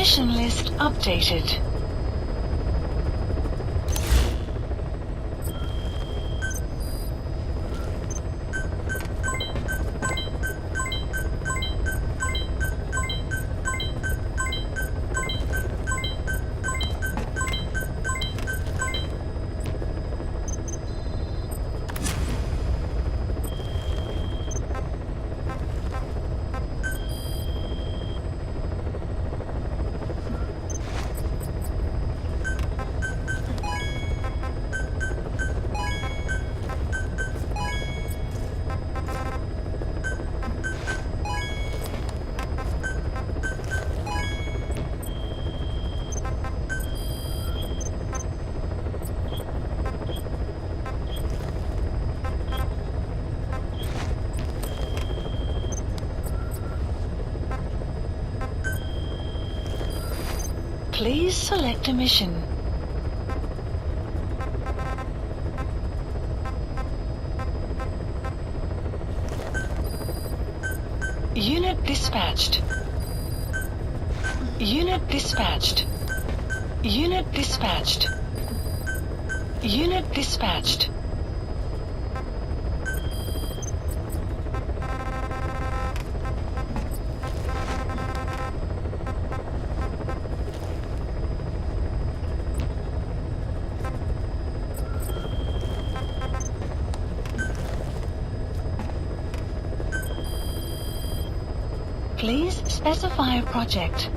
Mission list updated. Please select a mission. Unit dispatched. Unit dispatched. Unit dispatched. Unit dispatched. Please specify a project.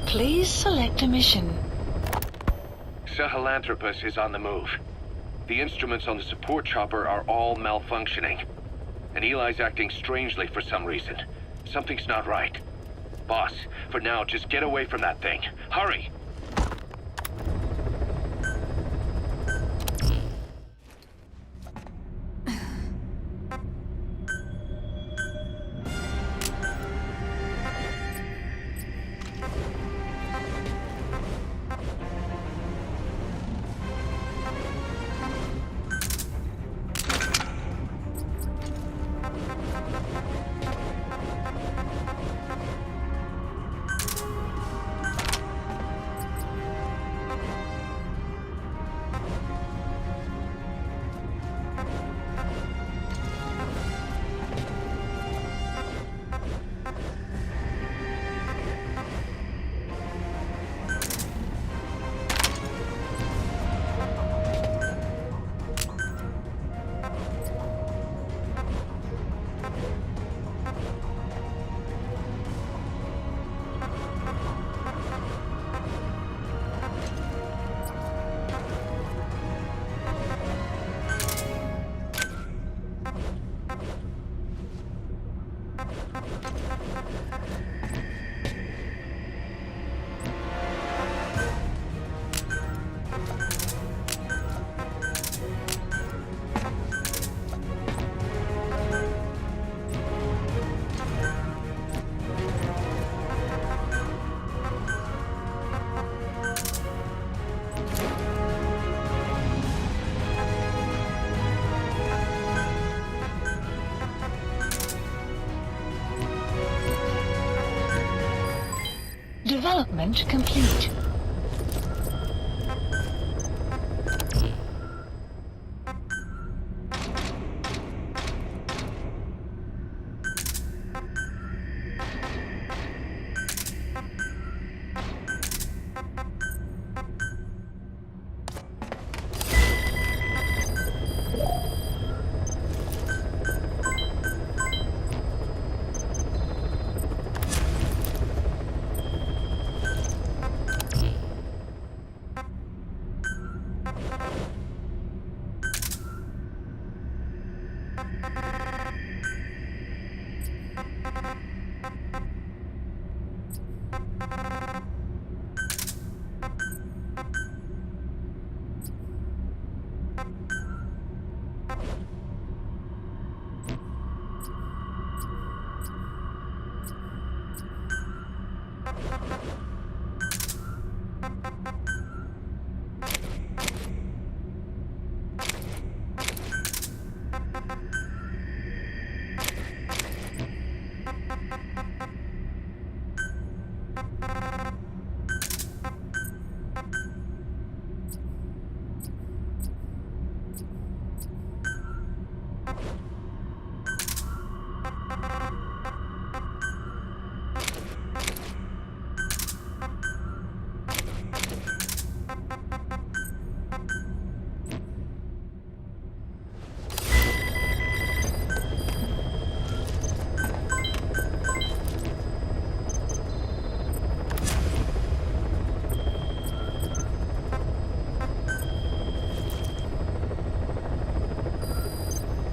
Please select a mission. Sahelanthropus is on the move. The instruments on the support chopper are all malfunctioning. And Eli's acting strangely for some reason. Something's not right. Boss, for now, just get away from that thing. Hurry! Development complete.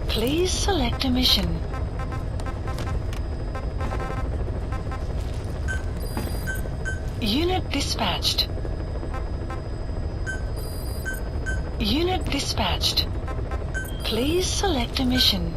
Please select a mission. Unit dispatched. Unit dispatched. Please select a mission.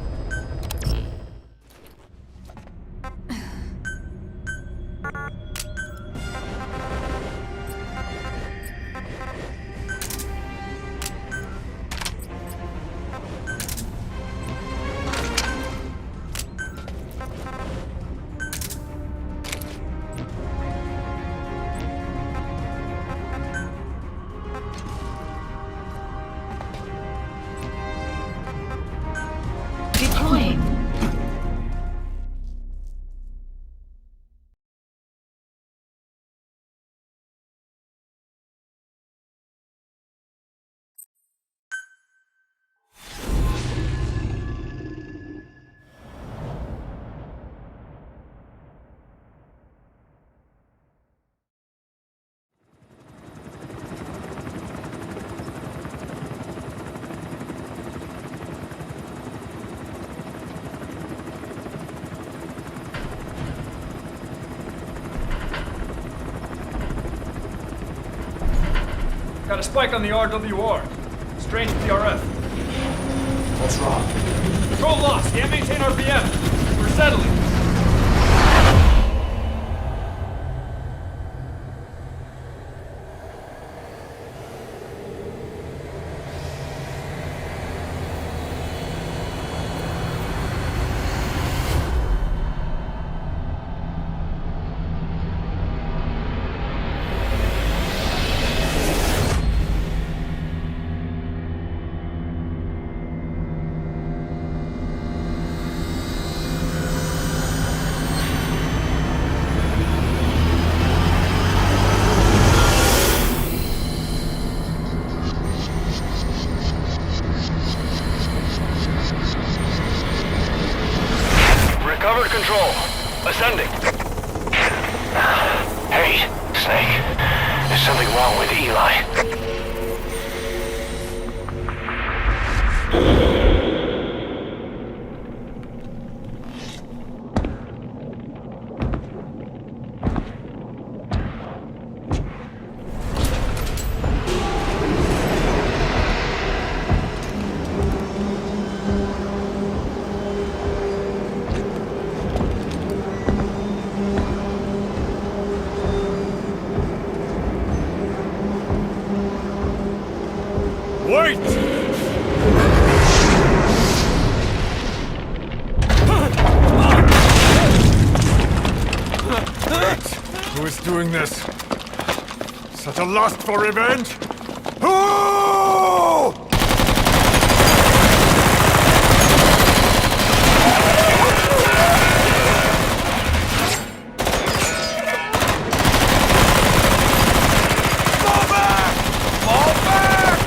Deploying. Got a spike on the RWR. Strange with the RF. What's wrong? Control lost. Can't maintain RPM. We're settling. Recovered control. Ascending. Hey, Snake. There's something wrong with Eli. Wait! is doing this? Such a lust for revenge? Oh! Fall back! Fall back!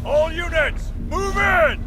All units, move in!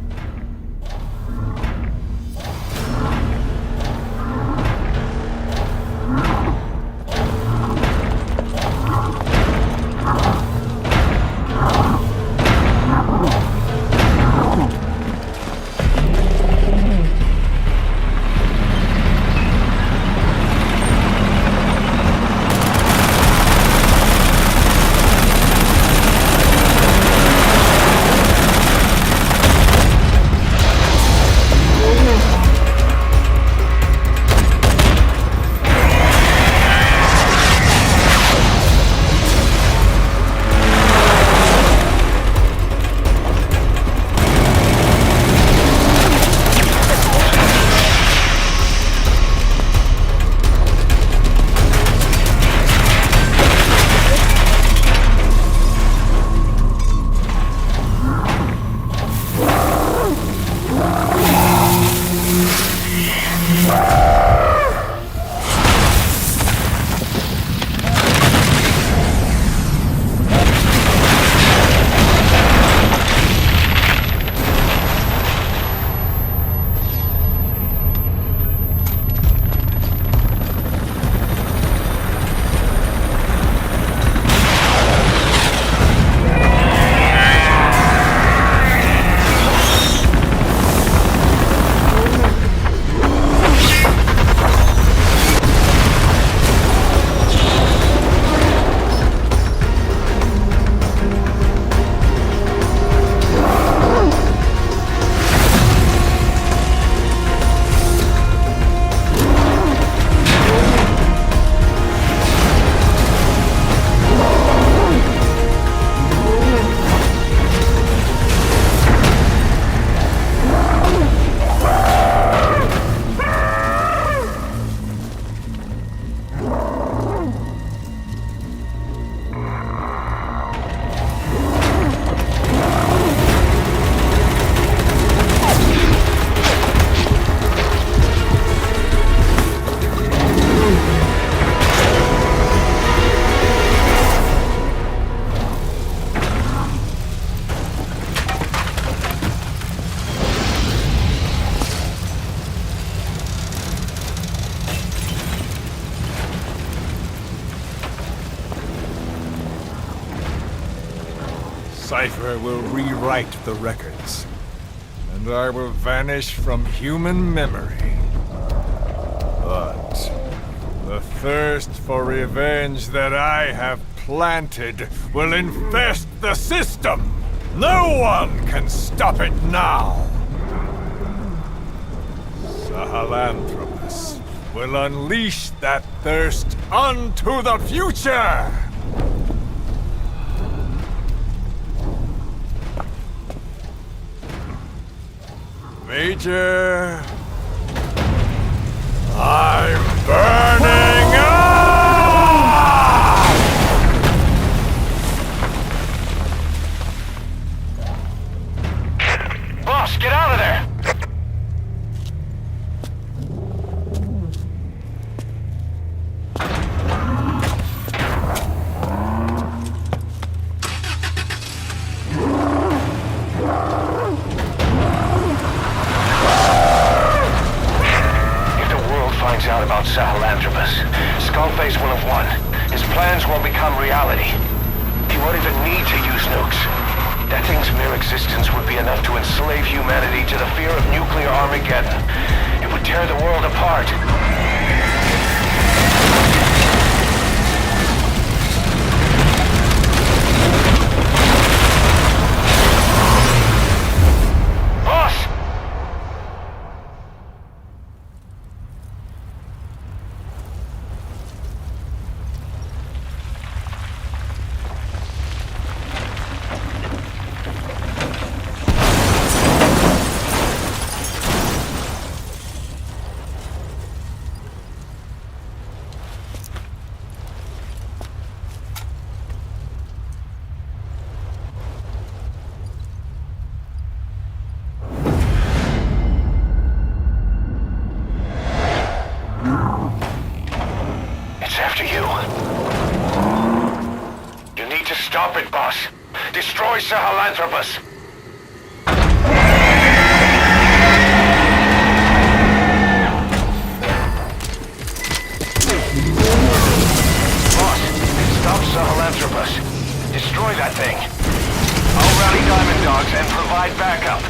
Cypher will rewrite the records, and and I will vanish from human memory. But the thirst for revenge that I have planted will infest the system. No one can stop it now. Sahelanthropus will unleash that thirst unto the future! Major... I'm burning up! Boss, get out of there! Out about Sahelanthropus, Skullface will have won. His plans will become reality. He won't even need to use nukes. That thing's mere existence would be enough to enslave humanity to the fear of nuclear Armageddon. It would tear the world apart. Stop it, boss. Destroy Sahelanthropus. Boss, stop Sahelanthropus. Destroy that thing. I'll rally Diamond Dogs and provide backup.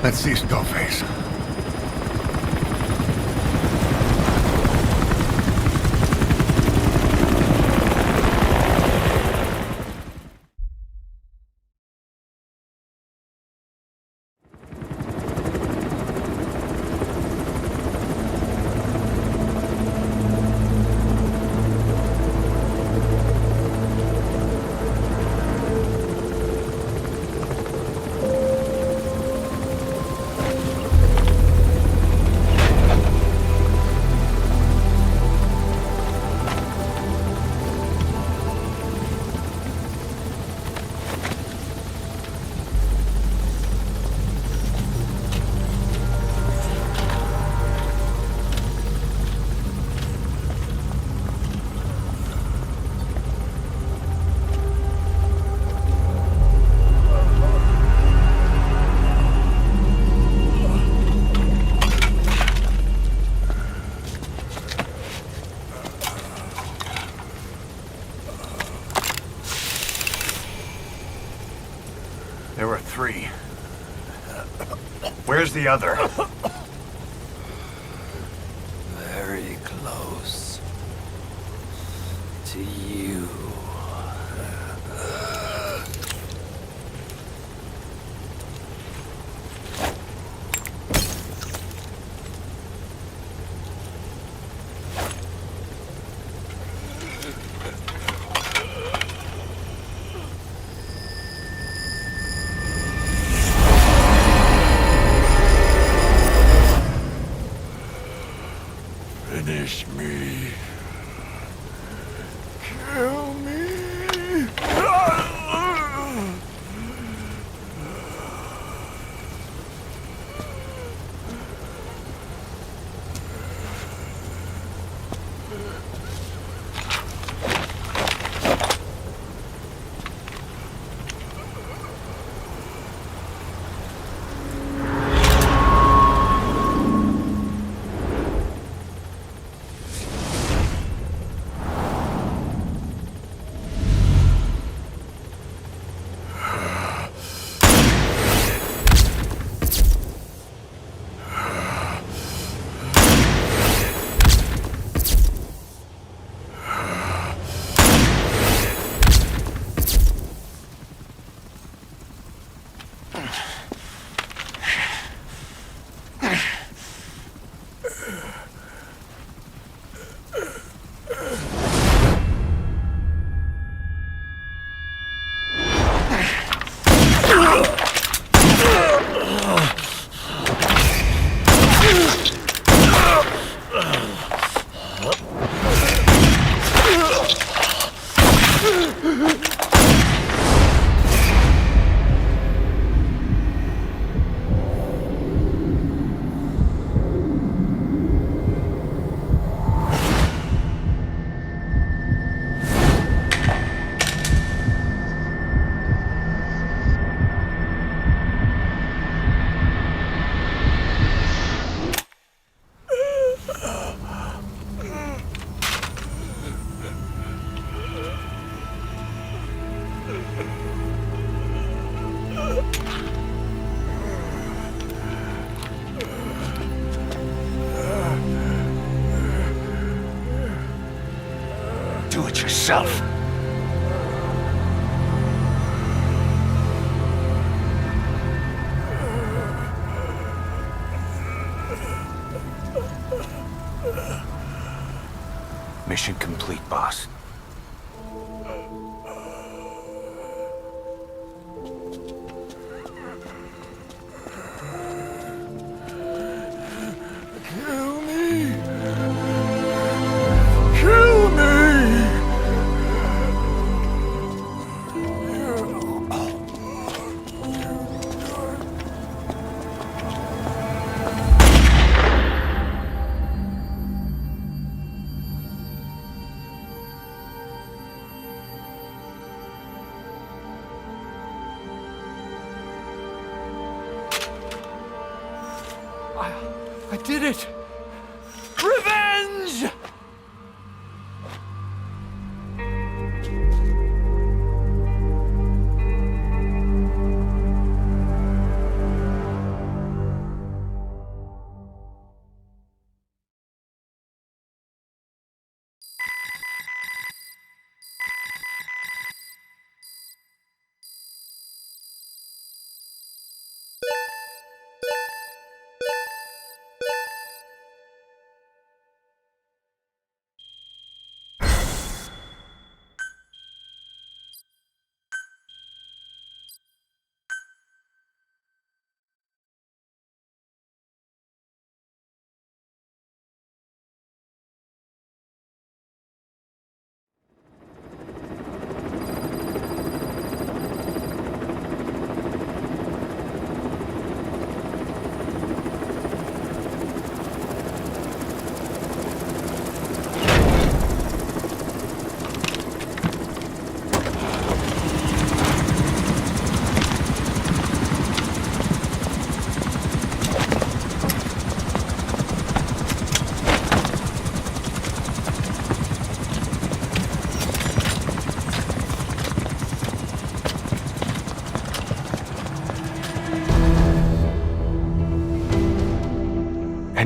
Let's see Skullface. There were 3. Where's the other? Very close to you. Finish me. Kill me. Do it yourself. Mission complete, boss. Kill me. Kill me. I did it! Revenge!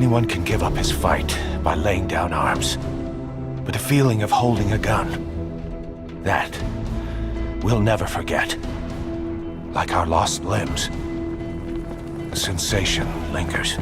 Anyone can give up his fight by laying down arms. But the feeling of holding a gun, that we'll never forget. Like our lost limbs, the sensation lingers.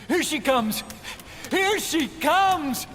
Here she comes! Here she comes!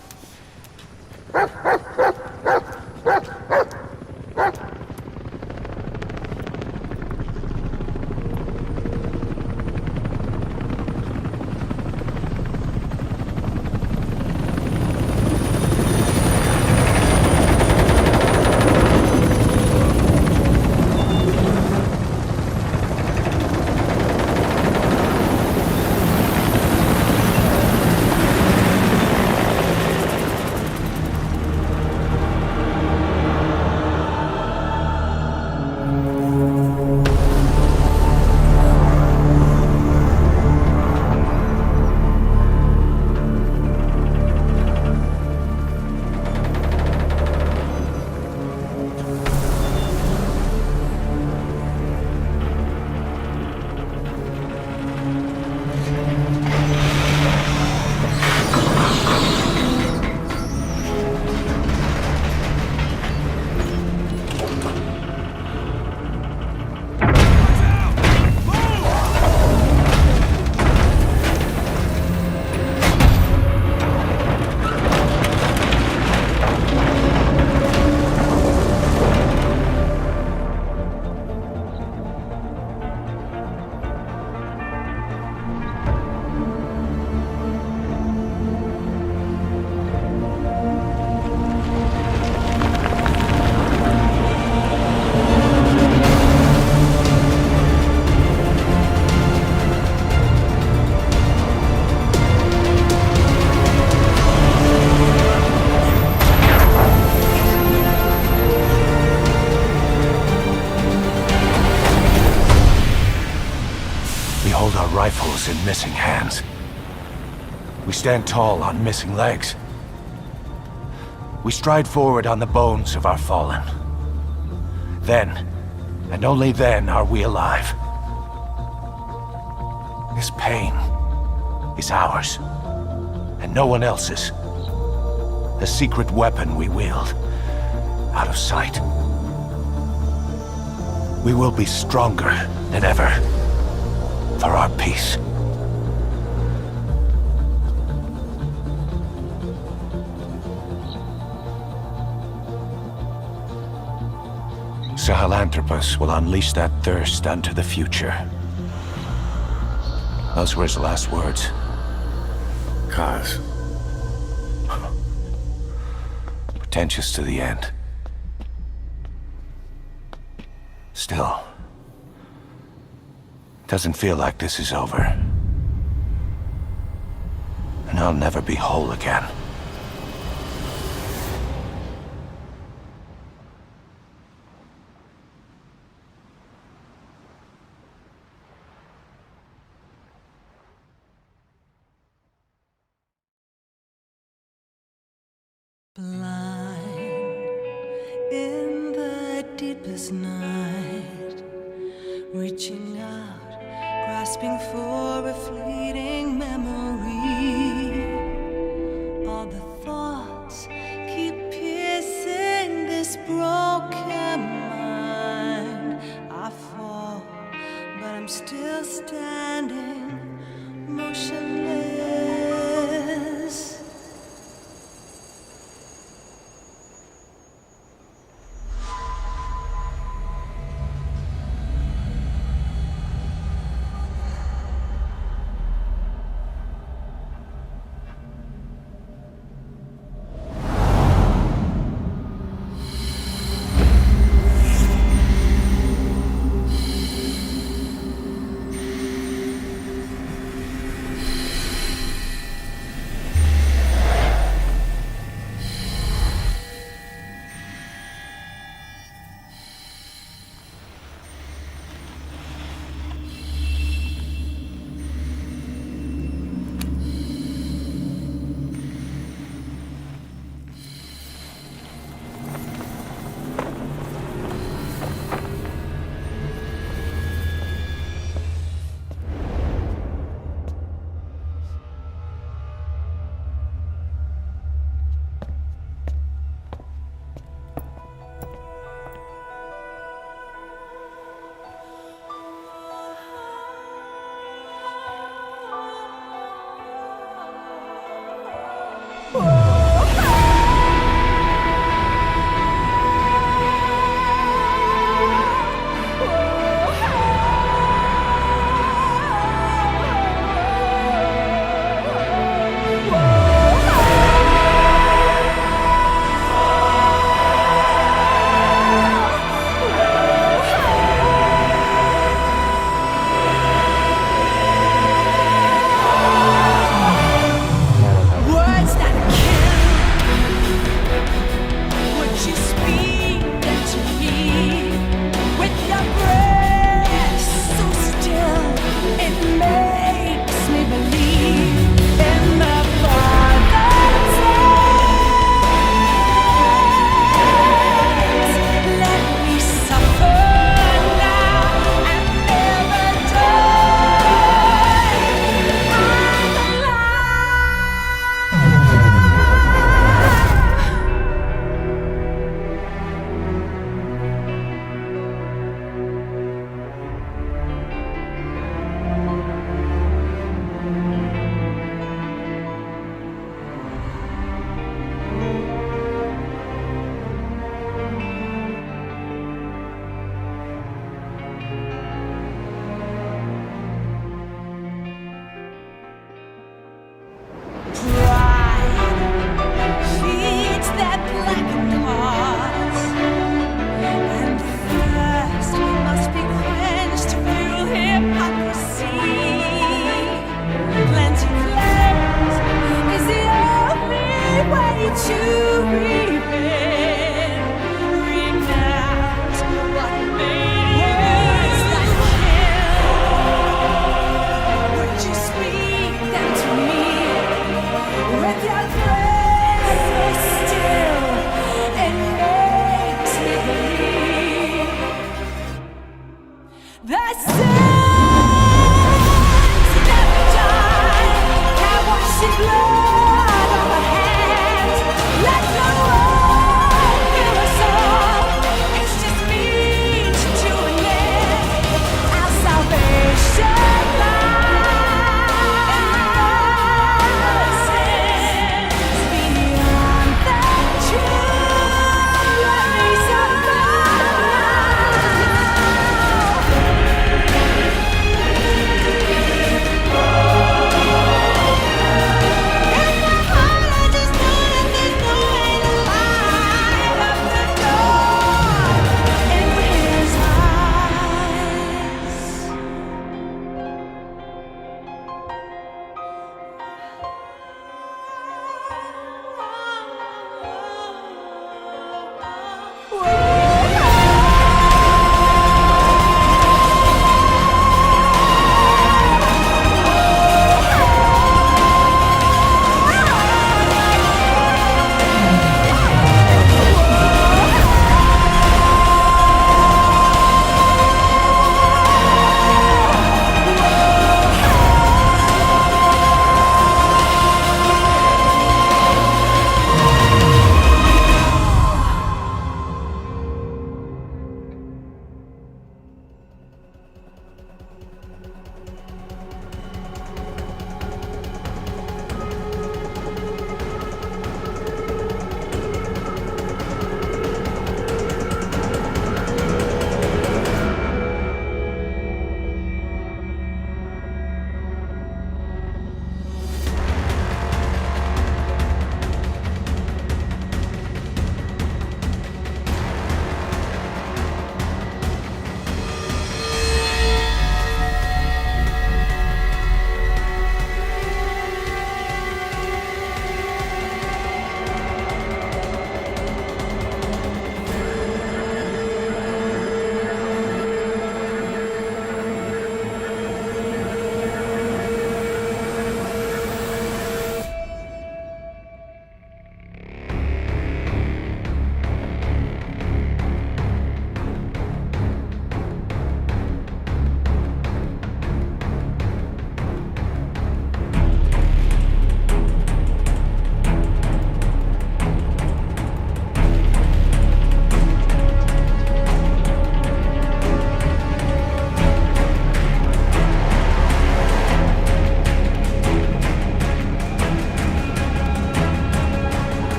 Rifles in missing hands. We stand tall on missing legs. We stride forward on the bones of our fallen. Then, and only then, are we alive. This pain is ours, and no one else's. The secret weapon we wield, out of sight. We will be stronger than ever. For our peace. Sahelanthropus will unleash that thirst unto the future. Those were his last words. Cause. Pretentious to the end. Still. Doesn't feel like this is over. And I'll never be whole again. Blind in the deepest night, reaching out, grasping for a fleeting memory. All the thoughts keep piercing this broken mind. I fall, but I'm still standing, motionless.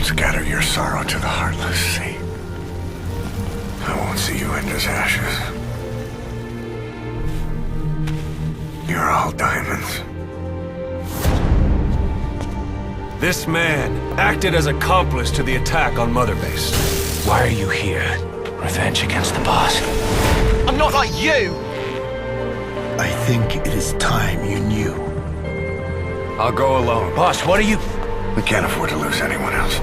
won't scatter your sorrow to the heartless sea. I won't see you end as ashes. You're all diamonds. This man acted as accomplice to the attack on Mother Base. Why are you here? Revenge against the boss? I'm not like you! I think it is time you knew. I'll go alone. Boss, what are you... We can't afford to lose anyone else.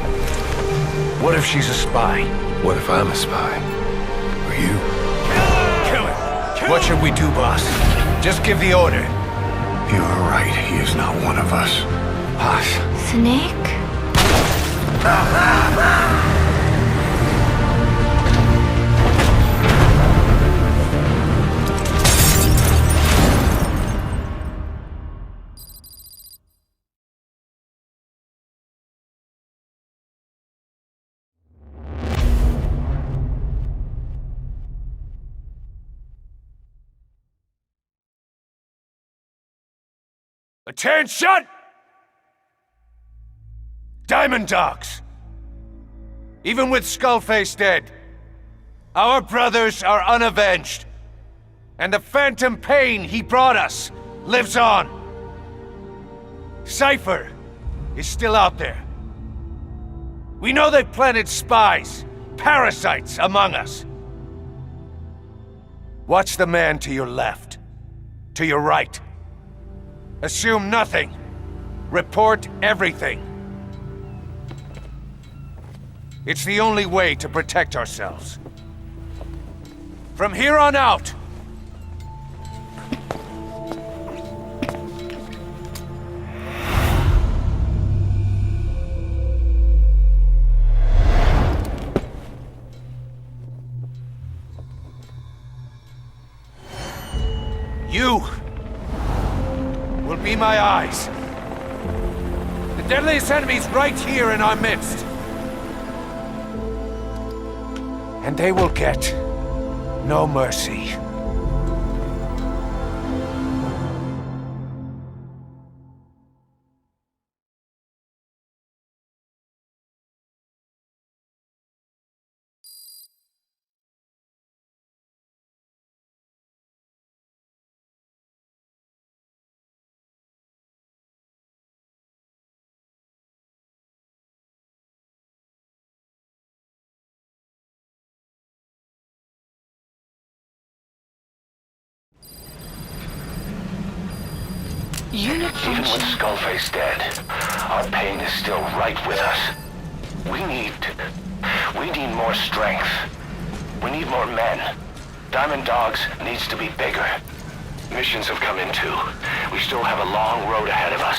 What if she's a spy? What if I'm a spy? Or you? Kill him! What should we do, boss? Just give the order. You are right. He is not one of us. Boss. Snake? Attention! Diamond Dogs! Even with Skullface dead, our brothers are unavenged. And the phantom pain he brought us lives on. Cypher is still out there. We know they've planted spies, parasites among us. Watch the man to your left, to your right. Assume nothing. Report everything. It's the only way to protect ourselves. From here on out, you will be my eyes. The deadliest enemy's right here in our midst. And they will get no mercy. Unit Even with function. Skullface dead, our pain is still right with us. We need more strength. We need more men. Diamond Dogs needs to be bigger. Missions have come in too. We still have a long road ahead of us.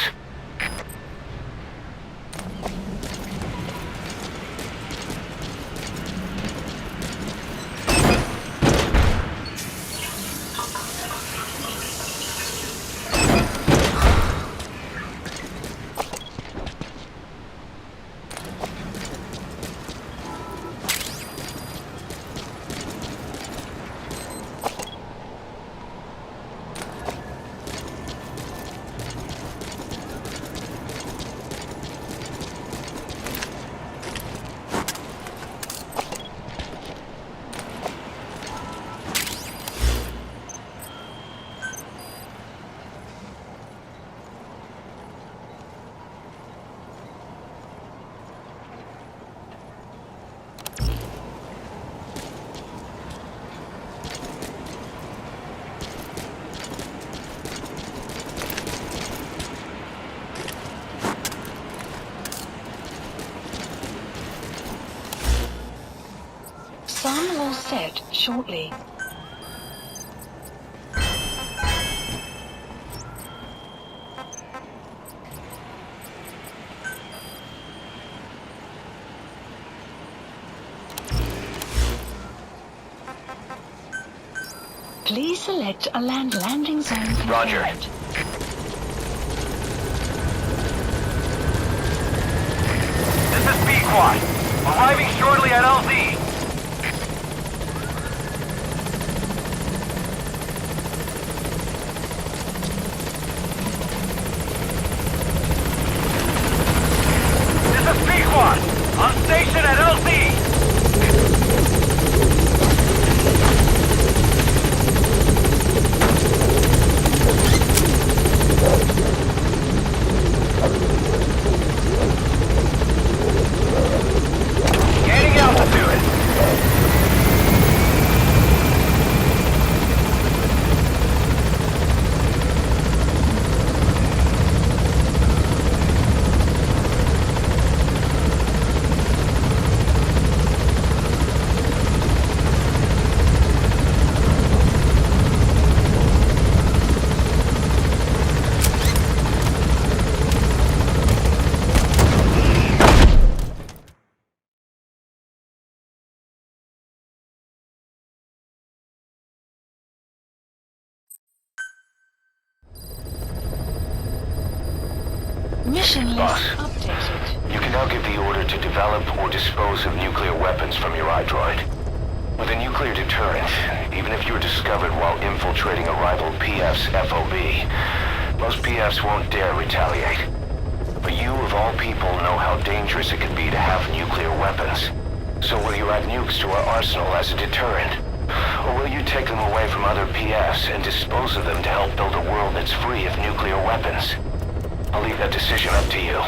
Sun will set shortly. Please select a landing zone confirmed. Roger. This is B-Quad. Arriving shortly at LZ. This is B-Quad. Mission list Boss. updated. You can now give the order to develop or dispose of nuclear weapons from your iDroid. With a nuclear deterrent, even if you're discovered while infiltrating a rival PF's FOB, most PFs won't dare retaliate. But you, of all people, know how dangerous it can be to have nuclear weapons. So will you add nukes to our arsenal as a deterrent? Or will you take them away from other PFs and dispose of them to help build a world that's free of nuclear weapons? I'll leave that decision up to you.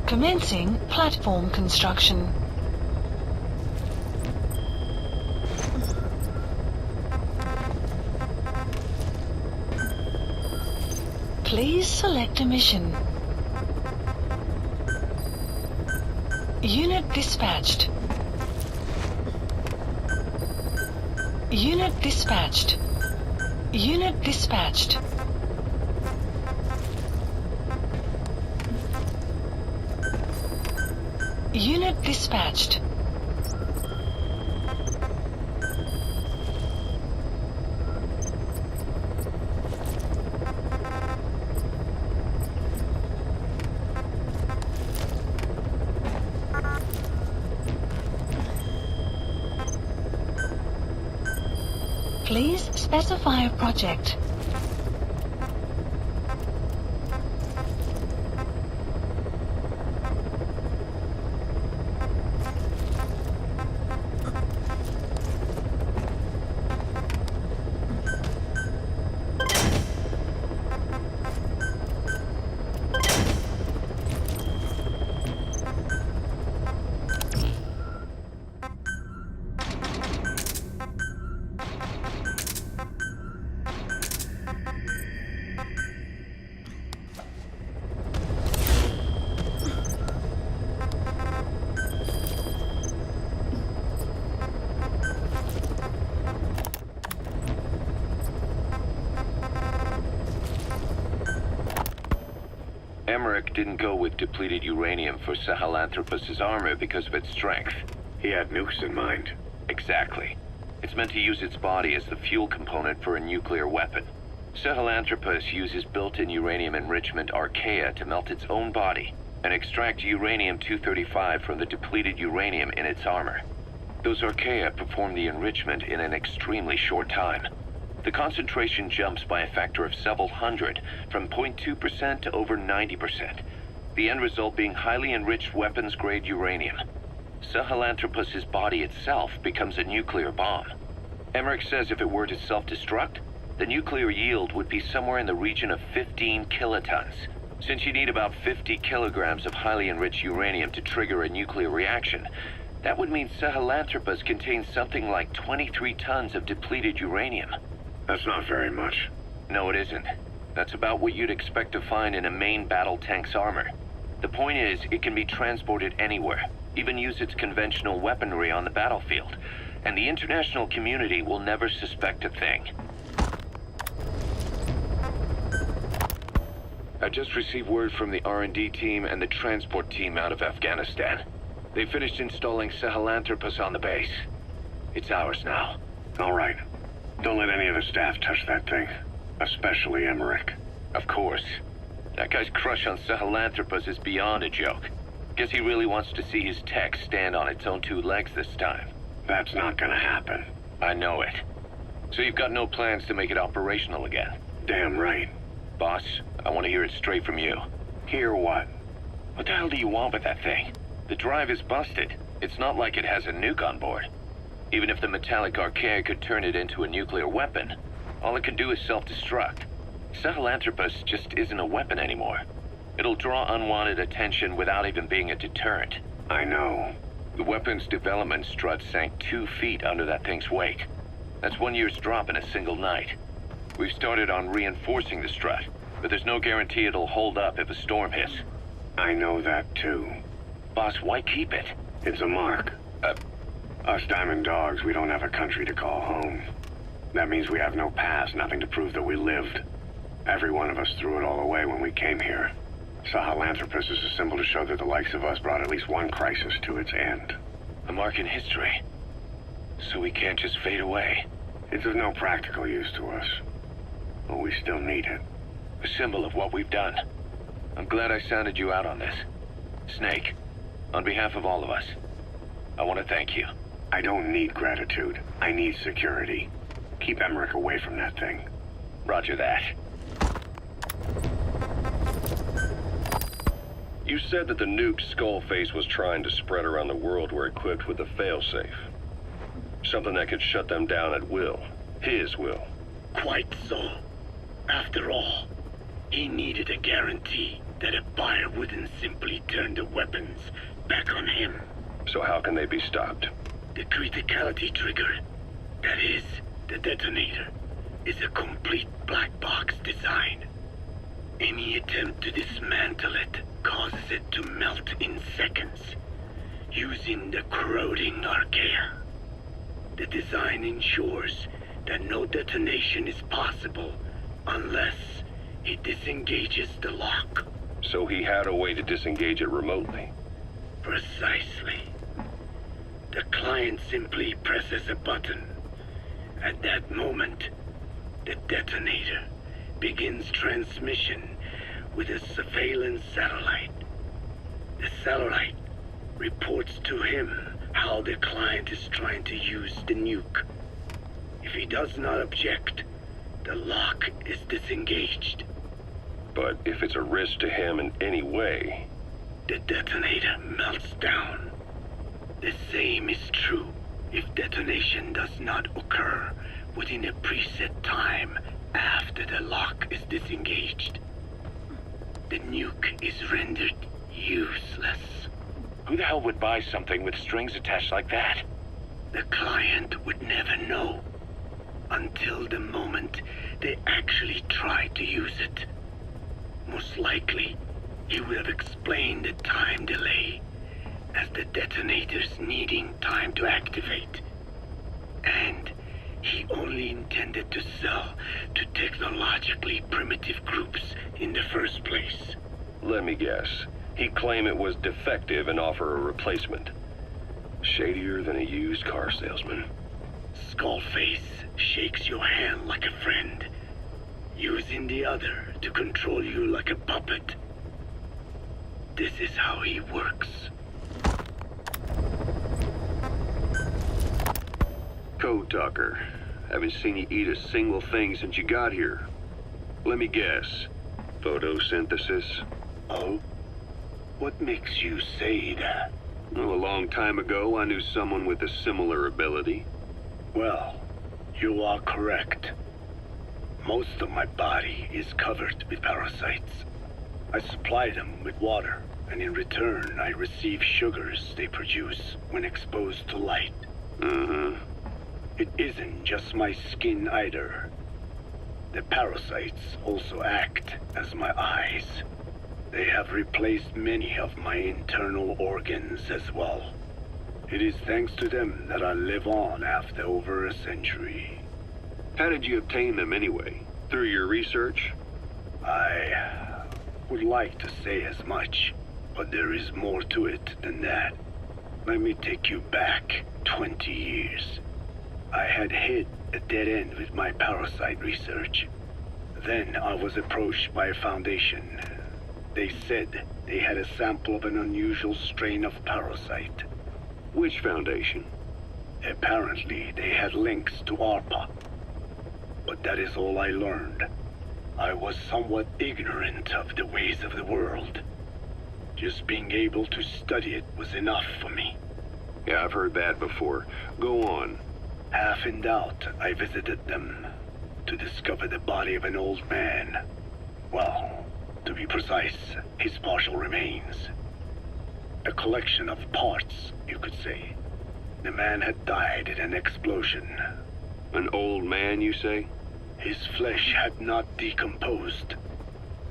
Commencing platform construction. Please select a mission. Unit dispatched. Unit dispatched. Unit dispatched. Unit dispatched. Please specify a project. Emmerich didn't go with depleted uranium for Sahelanthropus's armor because of its strength. He had nukes in mind. Exactly. It's meant to use its body as the fuel component for a nuclear weapon. Sahelanthropus uses built-in uranium enrichment archaea to melt its own body and extract uranium-235 from the depleted uranium in its armor. Those archaea perform the enrichment in an extremely short time. The concentration jumps by a factor of several hundred, from 0.2% to over 90%. The end result being highly enriched weapons-grade uranium. Sahelanthropus's body itself becomes a nuclear bomb. Emmerich says if it were to self-destruct, the nuclear yield would be somewhere in the region of 15 kilotons. Since you need about 50 kilograms of highly enriched uranium to trigger a nuclear reaction, that would mean Sahelanthropus contains something like 23 tons of depleted uranium. That's not very much. No, it isn't. That's about what you'd expect to find in a main battle tank's armor. The point is, it can be transported anywhere, even use its conventional weaponry on the battlefield, and the international community will never suspect a thing. I just received word from the R&D team and the transport team out of Afghanistan. They finished installing Sahelanthropus on the base. It's ours now. All right. Don't let any of the staff touch that thing. Especially Emmerich. Of course. That guy's crush on Sahelanthropus is beyond a joke. Guess he really wants to see his tech stand on its own two legs this time. That's not gonna happen. I know it. So you've got no plans to make it operational again? Damn right. Boss, I want to hear it straight from you. Hear what? What the hell do you want with that thing? The drive is busted. It's not like it has a nuke on board. Even if the metallic archaea could turn it into a nuclear weapon, all it can do is self-destruct. Sahelanthropus just isn't a weapon anymore. It'll draw unwanted attention without even being a deterrent. I know. The weapons development strut sank 2 feet under that thing's weight. That's 1 year's drop in a single night. We've started on reinforcing the strut, but there's no guarantee it'll hold up if a storm hits. I know that too. Boss, why keep it? It's a mark. Us Diamond Dogs, we don't have a country to call home. That means we have no past, nothing to prove that we lived. Every one of us threw it all away when we came here. Sahelanthropus is a symbol to show that the likes of us brought at least one crisis to its end. A mark in history. So we can't just fade away. It's of no practical use to us. But we still need it. A symbol of what we've done. I'm glad I sounded you out on this. Snake, on behalf of all of us, I want to thank you. I don't need gratitude. I need security. Keep Emmerich away from that thing. Roger that. You said that the nukes Skullface was trying to spread around the world were equipped with a failsafe. Something that could shut them down at will. His will. Quite so. After all, he needed a guarantee that a buyer wouldn't simply turn the weapons back on him. So how can they be stopped? The criticality trigger, that is, the detonator, is a complete black box design. Any attempt to dismantle it causes it to melt in seconds, using the corroding archaea. The design ensures that no detonation is possible unless it disengages the lock. So he had a way to disengage it remotely. Precisely. The client simply presses a button. At that moment, the detonator begins transmission with a surveillance satellite. The satellite reports to him how the client is trying to use the nuke. If he does not object, the lock is disengaged. But if it's a risk to him in any way... The detonator melts down. The same is true if detonation does not occur within a preset time after the lock is disengaged. The nuke is rendered useless. Who the hell would buy something with strings attached like that? The client would never know until the moment they actually try to use it. Most likely, he would have explained the time delay as the detonators needing time to activate. And he only intended to sell to technologically primitive groups in the first place. Let me guess. He'd claim it was defective and offer a replacement. Shadier than a used car salesman. Skullface shakes your hand like a friend, using the other to control you like a puppet. This is how he works. Code Talker. Haven't seen you eat a single thing since you got here. Let me guess. Photosynthesis? Oh? What makes you say that? Well, a long time ago, I knew someone with a similar ability. Well, you are correct. Most of my body is covered with parasites. I supply them with water, and in return, I receive sugars they produce when exposed to light. It isn't just my skin either. The parasites also act as my eyes. They have replaced many of my internal organs as well. It is thanks to them that I live on after over a century. How did you obtain them anyway? Through your research? I would like to say as much, but there is more to it than that. Let me take you back 20 years. I had hit a dead end with my parasite research. Then I was approached by a foundation. They said they had a sample of an unusual strain of parasite. Which foundation? Apparently, they had links to ARPA. But that is all I learned. I was somewhat ignorant of the ways of the world. Just being able to study it was enough for me. Yeah, I've heard that before. Go on. Half in doubt, I visited them to discover the body of an old man. Well, to be precise, his partial remains. A collection of parts, you could say. The man had died in an explosion. An old man, you say? His flesh had not decomposed.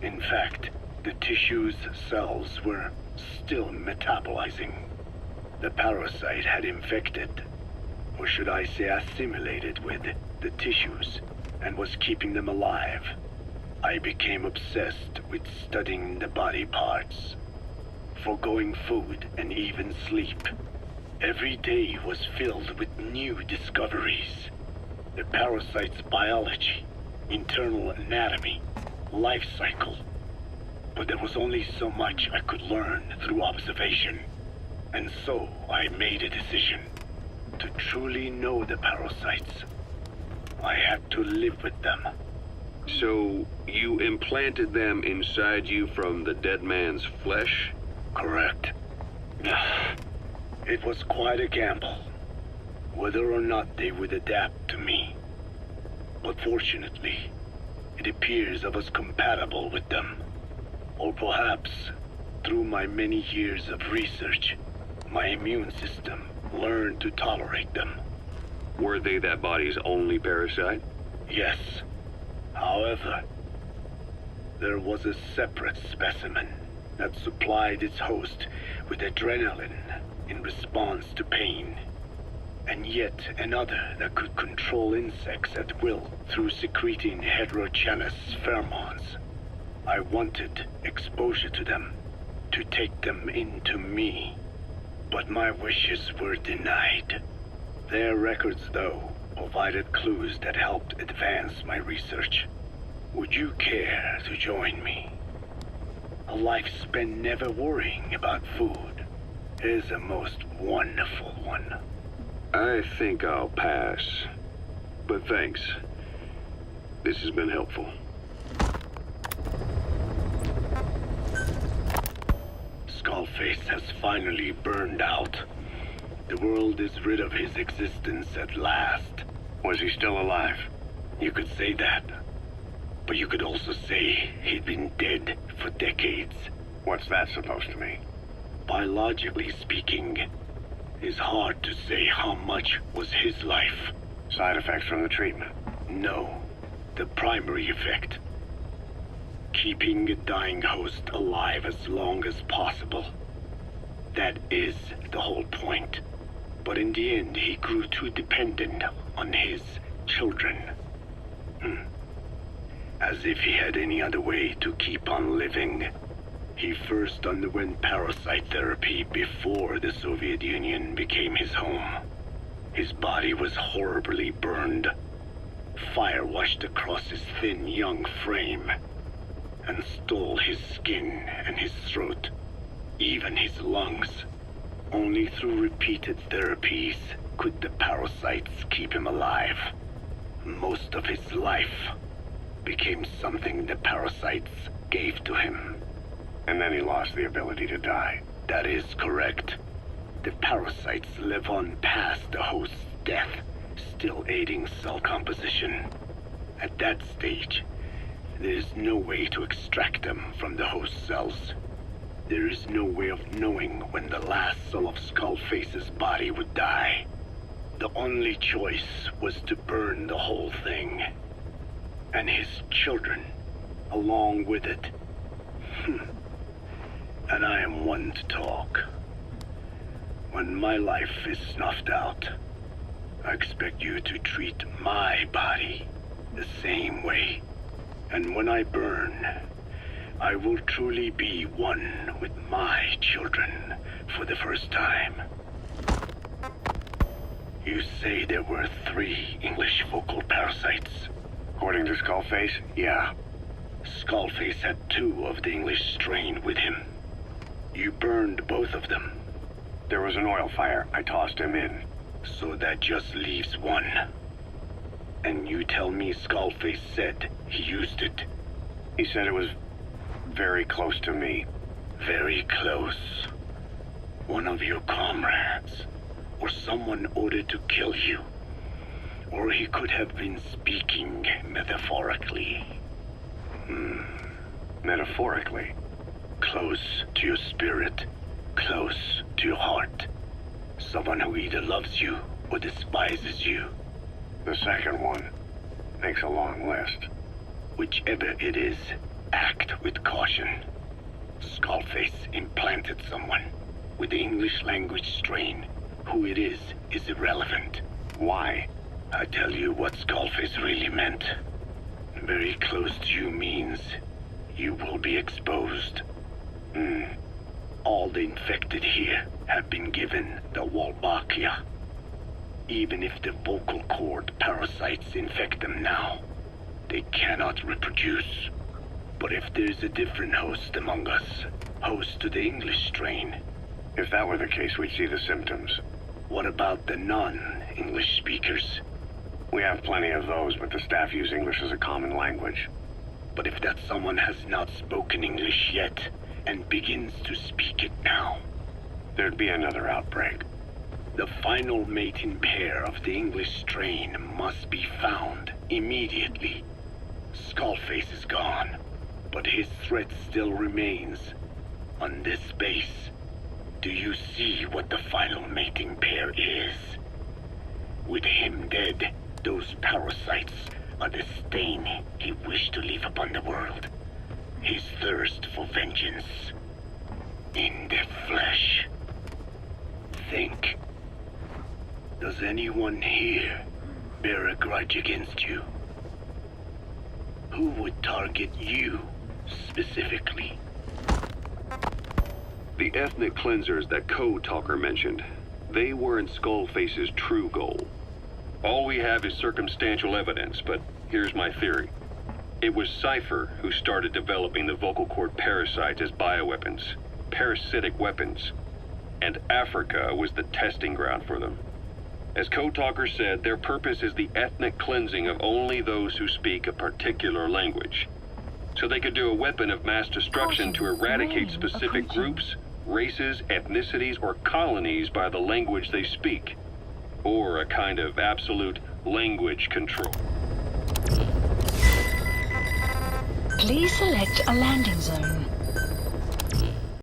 In fact, the tissue's cells were still metabolizing. The parasite had infected, or should I say assimilated with, the tissues, and was keeping them alive. I became obsessed with studying the body parts, foregoing food and even sleep. Every day was filled with new discoveries. The parasite's biology, internal anatomy, life cycle. But there was only so much I could learn through observation. And so I made a decision. To truly know the parasites, I had to live with them. So, you implanted them inside you from the dead man's flesh? Correct. It was quite a gamble, whether or not they would adapt to me. But fortunately, it appears I was compatible with them. Or perhaps, through my many years of research, my immune system learned to tolerate them. Were they that body's only parasite? Yes. However, there was a separate specimen that supplied its host with adrenaline in response to pain, and yet another that could control insects at will through secreting heterogeneous pheromones. I wanted exposure to them, to take them into me, but my wishes were denied. Their records, though, provided clues that helped advance my research. Would you care to join me? A life spent never worrying about food is a most wonderful one. I think I'll pass. But thanks. This has been helpful. Skullface has finally burned out. The world is rid of his existence at last. Was he still alive? You could say that. But you could also say he'd been dead for decades. What's that supposed to mean? Biologically speaking, it's hard to say how much was his life. Side effects from the treatment? No. The primary effect. Keeping a dying host alive as long as possible. That is the whole point. But in the end, he grew too dependent on his children. As if he had any other way to keep on living. He first underwent parasite therapy before the Soviet Union became his home. His body was horribly burned. Fire washed across his thin young frame and stole his skin and his throat, even his lungs. Only through repeated therapies could the parasites keep him alive. Most of his life became something the parasites gave to him. And then he lost the ability to die. That is correct. The parasites live on past the host's death, still aiding cell composition. At that stage, there is no way to extract them from the host cells. There is no way of knowing when the last cell of Skullface's body would die. The only choice was to burn the whole thing. And his children, along with it. And I am one to talk. When my life is snuffed out, I expect you to treat my body the same way. And when I burn, I will truly be one with my children for the first time. You say there were 3 English vocal parasites. According to Skullface, yeah. Skullface had 2 of the English strain with him. You burned both of them. There was an oil fire. I tossed him in. So that just leaves 1. And you tell me Skullface said he used it. He said it was very close to me. Very close. One of your comrades. Or someone ordered to kill you. Or he could have been speaking metaphorically. Metaphorically? Close to your spirit. close to your heart. Someone who either loves you or despises you. The second one makes a long list. Whichever it is, act with caution. Skullface implanted someone with the English language strain. Who it is irrelevant. Why? I tell you what Skullface really meant. Very close to you means you will be exposed. All the infected here have been given the Wolbachia. Even if the vocal cord parasites infect them now, they cannot reproduce. But if there's a different host among us, host to the English strain. If that were the case, we'd see the symptoms. What about the non-English speakers? We have plenty of those, but the staff use English as a common language. But if that someone has not spoken English yet, and begins to speak it now, there'd be another outbreak. The final mating pair of the English strain must be found immediately. Skullface is gone, but his threat still remains. On this base, do you see what the final mating pair is? With him dead, those parasites are the stain he wished to leave upon the world. His thirst for vengeance. In the flesh. Think. Does anyone here bear a grudge against you? Who would target you, specifically? The ethnic cleansers that Code Talker mentioned, they weren't Skullface's true goal. All we have is circumstantial evidence, but here's my theory. It was Cypher who started developing the vocal cord parasites as bioweapons, parasitic weapons, and Africa was the testing ground for them. As Code Talker said, their purpose is the ethnic cleansing of only those who speak a particular language. So they could do a weapon of mass destruction to eradicate specific groups, races, ethnicities, or colonies by the language they speak. Or a kind of absolute language control. Please select a landing zone.